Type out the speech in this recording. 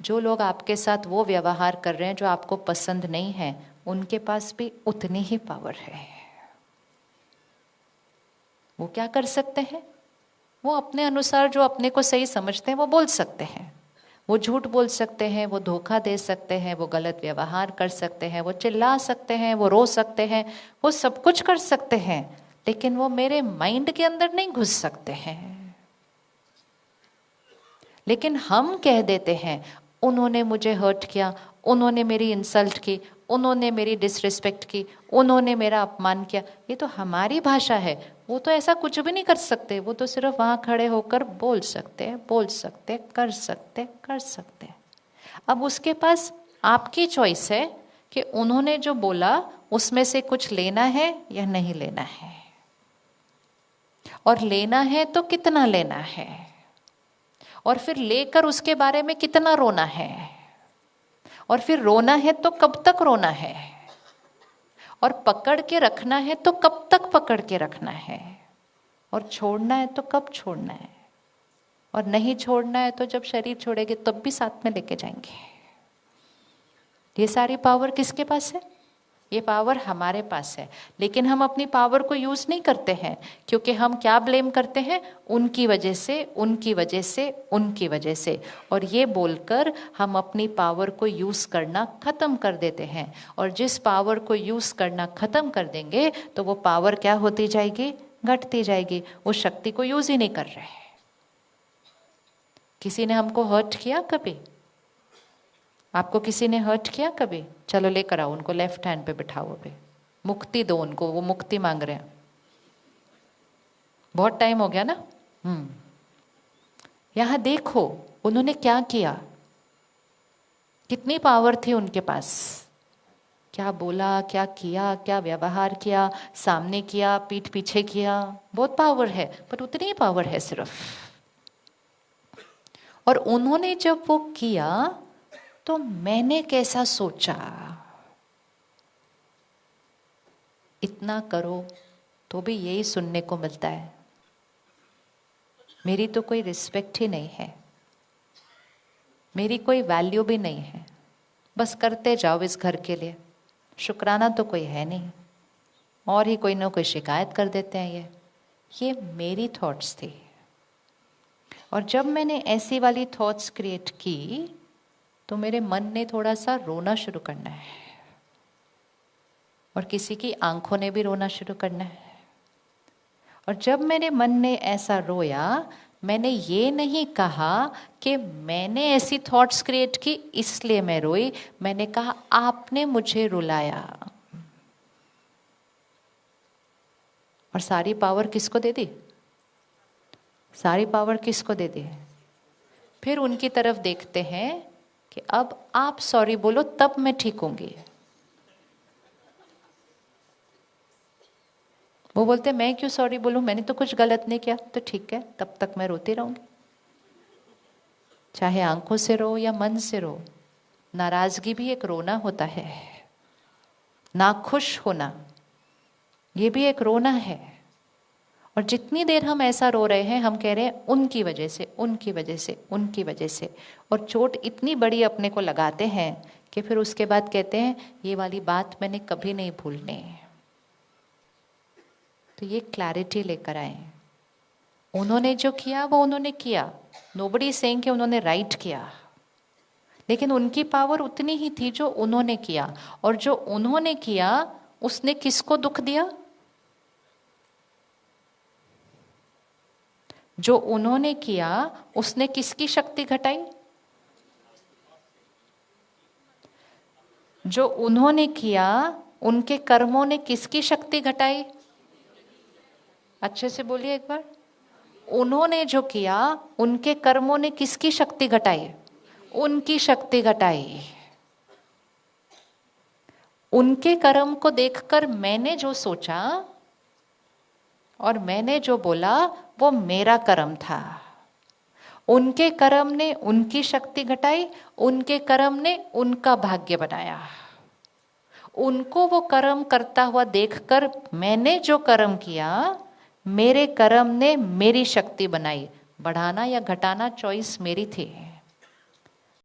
जो लोग आपके साथ वो व्यवहार कर रहे हैं जो आपको पसंद नहीं है, उनके पास भी उतनी ही पावर है। वो क्या कर सकते हैं? वो अपने अनुसार जो अपने को सही समझते हैं वो बोल सकते हैं। वो झूठ बोल सकते हैं, वो धोखा दे सकते हैं, वो गलत व्यवहार कर सकते हैं, वो चिल्ला सकते हैं, वो रो सकते हैं, वो सब कुछ कर सकते हैं, लेकिन वो मेरे माइंड के अंदर नहीं घुस सकते हैं। लेकिन हम कह देते हैं उन्होंने मुझे हर्ट किया, उन्होंने मेरी इंसल्ट की, उन्होंने मेरी डिसरिस्पेक्ट की, उन्होंने मेरा अपमान किया। ये तो हमारी भाषा है। वो तो ऐसा कुछ भी नहीं कर सकते, वो तो सिर्फ वहां खड़े होकर बोल सकते हैं, बोल सकते, कर सकते, कर सकते। अब उसके पास आपकी चॉइस है कि उन्होंने जो बोला उसमें से कुछ लेना है या नहीं लेना है, और लेना है तो कितना लेना है, और फिर लेकर उसके बारे में कितना रोना है, और फिर रोना है तो कब तक रोना है, और पकड़ के रखना है तो कब तक पकड़ के रखना है, और छोड़ना है तो कब छोड़ना है, और नहीं छोड़ना है तो जब शरीर छोड़ेंगे तब भी साथ में लेके जाएंगे। ये सारी पावर किसके पास है? ये पावर हमारे पास है। लेकिन हम अपनी पावर को यूज नहीं करते हैं, क्योंकि हम क्या ब्लेम करते हैं? उनकी वजह से, उनकी वजह से, उनकी वजह से। और ये बोलकर हम अपनी पावर को यूज करना खत्म कर देते हैं। और जिस पावर को यूज करना खत्म कर देंगे तो वो पावर क्या होती जाएगी? घटती जाएगी। उस शक्ति को यूज ही नहीं कर रहे। किसी ने हमको हर्ट किया कभी? आपको किसी ने हर्ट किया कभी? चलो लेकर आओ उनको, लेफ्ट हैंड पे बिठाओ, अभी मुक्ति दो उनको, वो मुक्ति मांग रहे हैं। बहुत टाइम हो गया ना। यहां देखो उन्होंने क्या किया, कितनी पावर थी उनके पास। क्या बोला, क्या किया, क्या व्यवहार किया, सामने किया, पीठ पीछे किया, बहुत पावर है। पर उतनी ही पावर है सिर्फ। और उन्होंने जब वो किया तो मैंने कैसा सोचा? इतना करो तो भी यही सुनने को मिलता है, मेरी तो कोई रिस्पेक्ट ही नहीं है, मेरी कोई वैल्यू भी नहीं है, बस करते जाओ इस घर के लिए, शुक्राना तो कोई है नहीं, और ही कोई ना कोई शिकायत कर देते हैं। ये मेरी थॉट्स थी। और जब मैंने ऐसी वाली थॉट्स क्रिएट की तो मेरे मन ने थोड़ा सा रोना शुरू करना है, और किसी की आंखों ने भी रोना शुरू करना है। और जब मेरे मन ने ऐसा रोया, मैंने ये नहीं कहा कि मैंने ऐसी थॉट्स क्रिएट की इसलिए मैं रोई, मैंने कहा आपने मुझे रुलाया। और सारी पावर किसको दे दी? सारी पावर किसको दे दी? फिर उनकी तरफ देखते हैं कि अब आप सॉरी बोलो तब मैं ठीक होंगी। वो बोलते मैं क्यों सॉरी बोलूं, मैंने तो कुछ गलत नहीं किया। तो ठीक है, तब तक मैं रोती रहूंगी, चाहे आंखों से रो या मन से रो। नाराजगी भी एक रोना होता है, नाखुश होना ये भी एक रोना है। और जितनी देर हम ऐसा रो रहे हैं, हम कह रहे हैं उनकी वजह से, उनकी वजह से, उनकी वजह से। और चोट इतनी बड़ी अपने को लगाते हैं कि फिर उसके बाद कहते हैं ये वाली बात मैंने कभी नहीं भूलनी। तो ये क्लैरिटी लेकर आए। उन्होंने जो किया वो उन्होंने किया, नोबडी इज सेइंग कि उन्होंने राइट किया, लेकिन उनकी पावर उतनी ही थी जो उन्होंने किया। और जो उन्होंने किया उसने किसको दुख दिया? जो उन्होंने किया उसने किसकी शक्ति घटाई? जो उन्होंने किया उनके कर्मों ने किसकी शक्ति घटाई? अच्छे से बोलिए एक बार। उन्होंने जो किया उनके कर्मों ने किसकी शक्ति घटाई? उनकी शक्ति घटाई। उनके कर्म को देखकर मैंने जो सोचा और मैंने जो बोला वो मेरा कर्म था। उनके कर्म ने उनकी शक्ति घटाई, उनके कर्म ने उनका भाग्य बनाया। उनको वो कर्म करता हुआ देखकर मैंने जो कर्म किया, मेरे कर्म ने मेरी शक्ति बनाई। बढ़ाना या घटाना चॉइस मेरी थी।